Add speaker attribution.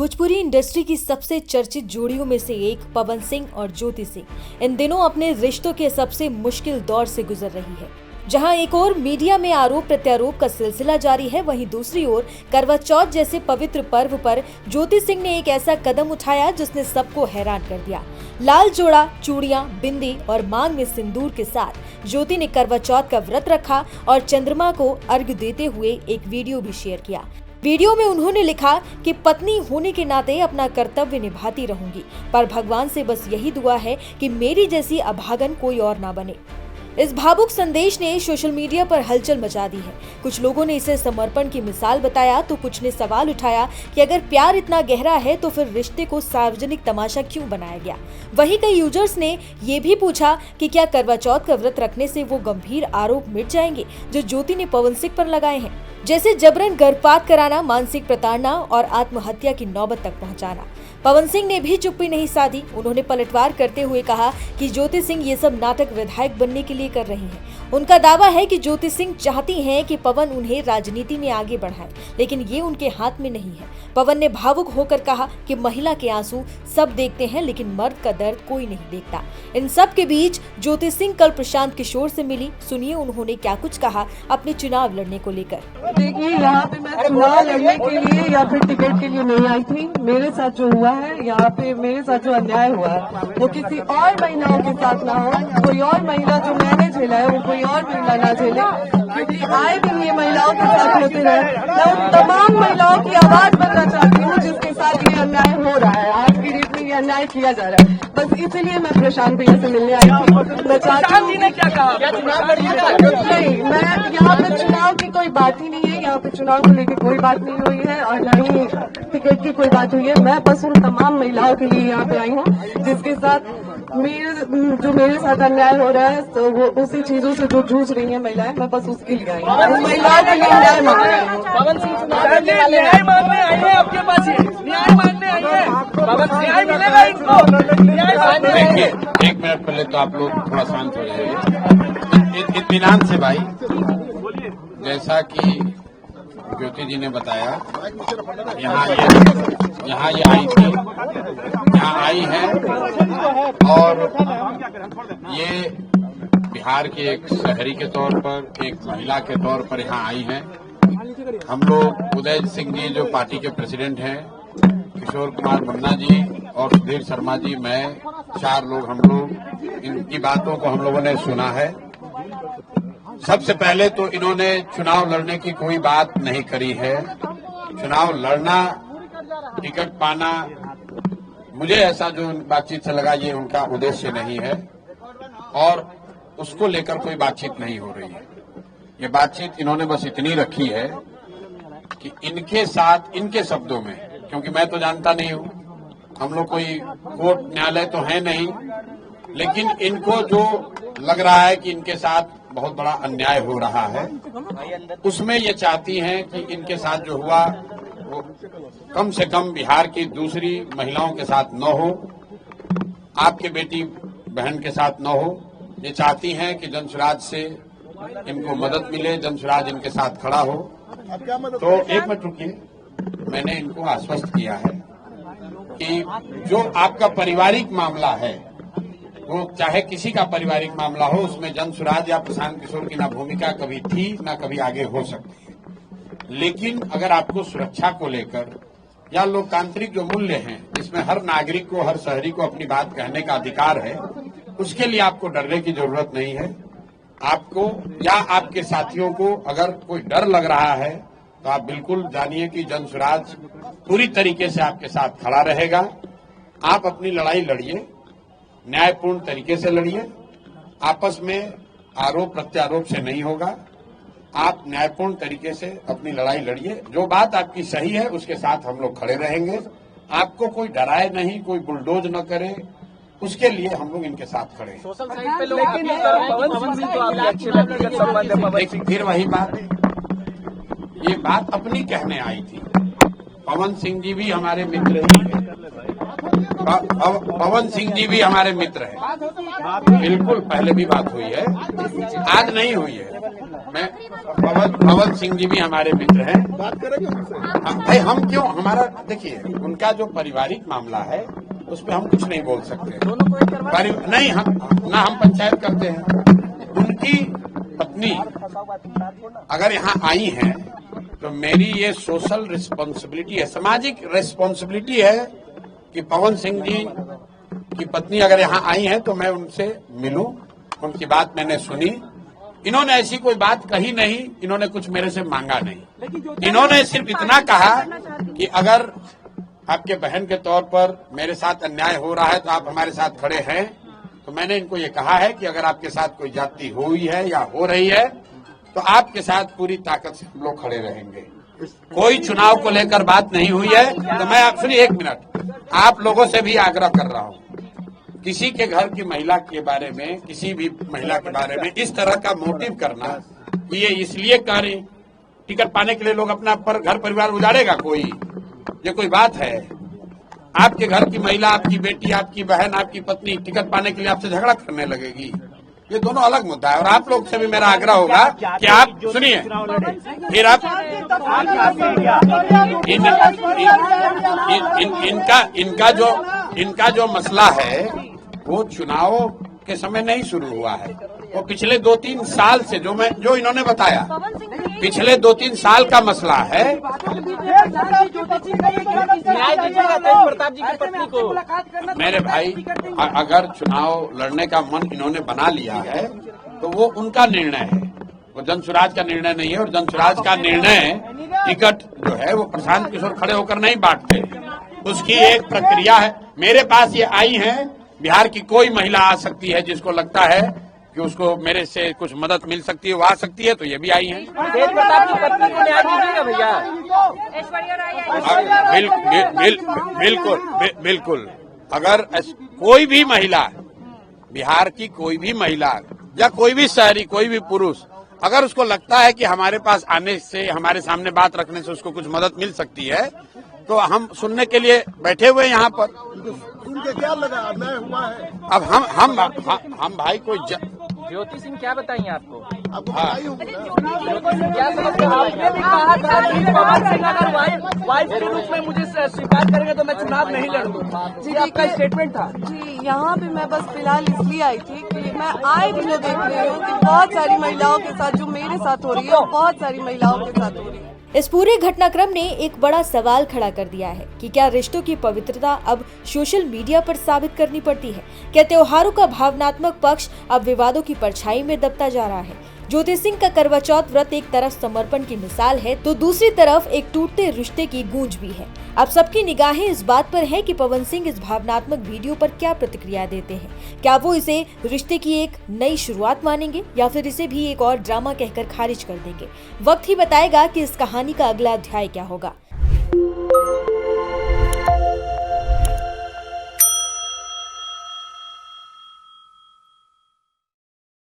Speaker 1: Bhojpuri industry की सबसे चर्चित जोड़ियों में से एक पवन सिंह और ज्योति सिंह इन दिनों अपने रिश्तों के सबसे मुश्किल दौर से गुजर रही है। जहां एक ओर मीडिया में आरोप प्रत्यारोप का सिलसिला जारी है, वहीं दूसरी ओर करवा चौथ जैसे पवित्र पर्व पर ज्योति सिंह ने एक ऐसा कदम उठाया जिसने सबको हैरान कर दिया। लाल जोड़ा, चूड़ियां, बिंदी और मांग में सिंदूर के साथ ज्योति ने करवा चौथ का व्रत रखा और चंद्रमा को अर्घ्य देते हुए एक वीडियो भी शेयर किया। वीडियो में उन्होंने लिखा कि पत्नी होने के नाते अपना कर्तव्य निभाती रहूंगी, पर भगवान से बस यही दुआ है कि मेरी जैसी अभागन कोई और ना बने। इस भावुक संदेश ने सोशल मीडिया पर हलचल मचा दी है। कुछ लोगों ने इसे समर्पण की मिसाल बताया तो कुछ ने सवाल उठाया कि अगर प्यार इतना गहरा है तो फिर रिश्ते को सार्वजनिक तमाशा क्यों बनाया गया। वहीं कई यूजर्स ने ये भी पूछा कि क्या करवा चौथ का व्रत रखने से वो गंभीर आरोप मिट जाएंगे जो ज्योति ने पवन सिंह पर लगाए हैं, जैसे जबरन गर्भपात कराना, मानसिक प्रताड़ना और आत्महत्या की नौबत तक पहुंचाना। पवन सिंह ने भी चुप्पी नहीं साधी। उन्होंने पलटवार करते हुए कहा कि ज्योति सिंह ये सब नाटक विधायक बनने के लिए कर रही हैं। उनका दावा है कि ज्योति सिंह चाहती हैं कि पवन उन्हें राजनीति में आगे बढ़ाए, लेकिन ये उनके हाथ में नहीं है। पवन ने भावुक होकर कहा कि महिला के आंसू सब देखते हैं, लेकिन मर्द का दर्द कोई नहीं देखता। इन सब के बीच ज्योति सिंह कल प्रशांत किशोर से मिली। सुनिए उन्होंने क्या कुछ कहा अपने चुनाव लड़ने को लेकर।
Speaker 2: देखिए, यहाँ पे मैं चुनाव लड़ने के लिए या फिर टिकट के लिए नहीं आई थी। मेरे साथ जो हुआ है, यहाँ पे मेरे साथ जो अन्याय हुआ है वो किसी और महिलाओं के साथ ना हो। कोई और महिला जो मैंने झेला है वो कोई और महिला ना झेले, क्योंकि आए दिन ये महिलाओं के साथ होते रहे। मैं उन तमाम महिलाओं की आवाज बनना चाहती हूँ जिसके साथ ये अन्याय हो रहा है। आज की डेट में ये अन्याय किया जा रहा है। बस इसीलिए मैं प्रशांत भैया से मिलने आई थी। मैं चाहती हूँ नहीं, मैं यहाँ पे चुनाव की कोई बात ही नहीं है। यहाँ पे चुनाव को लेकर कोई बात नहीं हुई है और न ही टिकट की कोई बात हुई है। मैं बस उन तमाम महिलाओं के लिए यहाँ पे आई हूँ जिसके साथ मेरे साथ अन्याय हो रहा है, तो वो उसी चीजों से जो जूझ रही है महिलाएं, मैं बस उसके लिए आई हूँ। महिलाओं के लिए न्याय मांग रही हूँ।
Speaker 3: पवन सिंह न्याय मांगने आई है आपके पास, न्याय मांगने आई है। पवन सिंह न्याय मिलेगा इनको, न्याय मांगने आई है।
Speaker 4: एक मिनट पहले तो आप लोग थोड़ा शांत हो जाइए, इत्मीनान से भाई। जैसा कि ज्योति जी ने बताया, यहाँ ये आई थी, यहाँ आई है और ये बिहार के एक शहरी के तौर पर, एक महिला के तौर पर यहाँ आई हैं। हम लोग उदय सिंह जी जो पार्टी के प्रेसिडेंट हैं, किशोर कुमार मुन्ना जी और सुधीर शर्मा जी, मैं, 4 लोग हम लोग इनकी बातों को हम लोगों ने सुना है। सबसे पहले तो इन्होंने चुनाव लड़ने की कोई बात नहीं करी है। चुनाव लड़ना, टिकट पाना, मुझे ऐसा जो बातचीत से लगा ये उनका उद्देश्य नहीं है और उसको लेकर कोई बातचीत नहीं हो रही है। ये बातचीत इन्होंने बस इतनी रखी है कि इनके साथ, इनके शब्दों में, क्योंकि मैं तो जानता नहीं हूं, हम लोग कोई कोर्ट न्यायालय तो है नहीं, लेकिन इनको जो लग रहा है कि इनके साथ बहुत बड़ा अन्याय हो रहा है, उसमें ये चाहती हैं कि इनके साथ जो हुआ वो कम से कम बिहार की दूसरी महिलाओं के साथ न हो, आपके बेटी बहन के साथ न हो। ये चाहती हैं कि जनसुराज से इनको मदद मिले, जनसुराज इनके साथ खड़ा हो। तो एक मिनट रुकिए, मैंने इनको आश्वस्त किया है कि जो आपका पारिवारिक मामला है, वो चाहे किसी का पारिवारिक मामला हो, उसमें जनसुराज या प्रशांत किशोर की ना भूमिका कभी थी ना कभी आगे हो सकती है। लेकिन अगर आपको सुरक्षा को लेकर या लोकतांत्रिक जो मूल्य हैं, जिसमें हर नागरिक को, हर शहरी को अपनी बात कहने का अधिकार है, उसके लिए आपको डरने की जरूरत नहीं है। आपको या आपके साथियों को अगर कोई डर लग रहा है तो आप बिल्कुल जानिए कि जनसुराज पूरी तरीके से आपके साथ खड़ा रहेगा। आप अपनी लड़ाई लड़िए, न्यायपूर्ण तरीके से लड़िए, आपस में आरोप प्रत्यारोप से नहीं होगा। आप न्यायपूर्ण तरीके से अपनी लड़ाई लड़िए, जो बात आपकी सही है उसके साथ हम लोग खड़े रहेंगे। आपको कोई डराए नहीं, कोई बुलडोज न करे, उसके लिए हम लोग इनके साथ खड़े हैं।
Speaker 3: सोशल साइट पे लोग पवन सिंह तो आपके अच्छे व्यक्तिगत संबंध है। पवन सिंह
Speaker 4: फिर वही बात, ये बात अपनी कहने आई थी। पवन सिंह जी भी हमारे मित्र ही है, पवन सिंह जी भी हमारे मित्र हैं, बिल्कुल पहले भी बात हुई है, आज नहीं हुई है। मैं पवन सिंह जी भी हमारे मित्र हैं। बात करेंगे भाई, हम क्यों, हमारा देखिए उनका जो पारिवारिक मामला है उस पर हम कुछ नहीं बोल सकते, नहीं हम पंचायत करते हैं। उनकी पत्नी अगर यहाँ आई है तो मेरी ये सोशल रिस्पॉन्सिबिलिटी है, सामाजिक रिस्पॉन्सिबिलिटी है कि पवन सिंह जी की पत्नी अगर यहाँ आई है तो मैं उनसे मिलूं, उनकी बात मैंने सुनी। इन्होंने ऐसी कोई बात कही नहीं, इन्होंने कुछ मेरे से मांगा नहीं। इन्होंने सिर्फ इतना कहा कि अगर आपके बहन के तौर पर मेरे साथ अन्याय हो रहा है तो आप हमारे साथ खड़े हैं। तो मैंने इनको ये कहा है कि अगर आपके साथ कोई जाति हुई है या हो रही है तो आपके साथ पूरी ताकत से हम लोग खड़े रहेंगे। कोई चुनाव को लेकर बात नहीं हुई है। तो मैं आप सुनिए एक मिनट, आप लोगों से भी आग्रह कर रहा हूँ, किसी के घर की महिला के बारे में, किसी भी महिला के बारे में इस तरह का मोटिव करना, ये इसलिए कर रही टिकट पाने के लिए लोग अपना घर परिवार उजाड़ेगा कोई, ये कोई बात है? आपके घर की महिला, आपकी बेटी, आपकी बहन, आपकी पत्नी टिकट पाने के लिए आपसे झगड़ा करने लगेगी, ये दोनों अलग मुद्दा है। और आप लोग से भी मेरा आग्रह होगा कि आप सुनिए, फिर आप इनका जो मसला है वो चुनाव के समय नहीं शुरू हुआ है, वो पिछले 2-3 साल से जो इन्होंने बताया, पिछले 2-3 साल का मसला है।
Speaker 3: प्रताप जी की पत्नी को
Speaker 4: मेरे भाई, अगर चुनाव लड़ने का मन इन्होंने बना लिया है तो वो उनका निर्णय है, वो जनसुराज का निर्णय नहीं है। और जनसुराज का निर्णय टिकट जो है वो प्रशांत किशोर खड़े होकर नहीं बांटते, उसकी एक प्रक्रिया है। मेरे पास ये आई हैं, बिहार की कोई महिला आ सकती है जिसको लगता है कि उसको मेरे से कुछ मदद मिल सकती है, वो आ सकती है, तो ये भी आई हैं।
Speaker 3: तेज प्रताप की पत्नी को न्याय दीजिएगा भैया।
Speaker 4: बिल्कुल। अगर कोई भी महिला, बिहार की कोई भी महिला या कोई भी शहरी, कोई भी पुरुष, अगर उसको लगता है कि हमारे पास आने से, हमारे सामने बात रखने से उसको कुछ मदद मिल सकती है, तो हम सुनने के लिए बैठे हुए यहाँ पर।
Speaker 5: उनके क्या लगा अन्याय हुआ है?
Speaker 4: अब हम भाई कोई
Speaker 3: ज्योति सिंह क्या बताइए आपको?
Speaker 5: आपको बताई होगी ना?
Speaker 3: क्या समझते हो? आपने भी कहा था कि पवन सिंह अगर वाइफ के रूप में मुझे स्वीकार करेंगे तो मैं चुनाव नहीं लड़ूंगा, ये आपका स्टेटमेंट था।
Speaker 2: जी, यहाँ पे मैं बस फिलहाल इसलिए आई थी कि मैं आए दिन देख रही हूँ कि बहुत सारी महिलाओं के साथ जो मेरे साथ हो रही है और बहुत सारी महिलाओं के साथ हो रही है।
Speaker 1: इस पूरे घटनाक्रम ने एक बड़ा सवाल खड़ा कर दिया है कि क्या रिश्तों की पवित्रता अब सोशल मीडिया पर साबित करनी पड़ती है? क्या त्योहारों का भावनात्मक पक्ष अब विवादों की परछाई में दबता जा रहा है? ज्योति सिंह का करवा चौथ व्रत एक तरफ समर्पण की मिसाल है तो दूसरी तरफ एक टूटते रिश्ते की गूंज भी है। अब सबकी निगाहें इस बात पर है कि पवन सिंह इस भावनात्मक वीडियो पर क्या प्रतिक्रिया देते हैं। क्या वो इसे रिश्ते की एक नई शुरुआत मानेंगे या फिर इसे भी एक और ड्रामा कहकर खारिज कर देंगे? वक्त ही बताएगा कि इस कहानी का अगला अध्याय क्या होगा।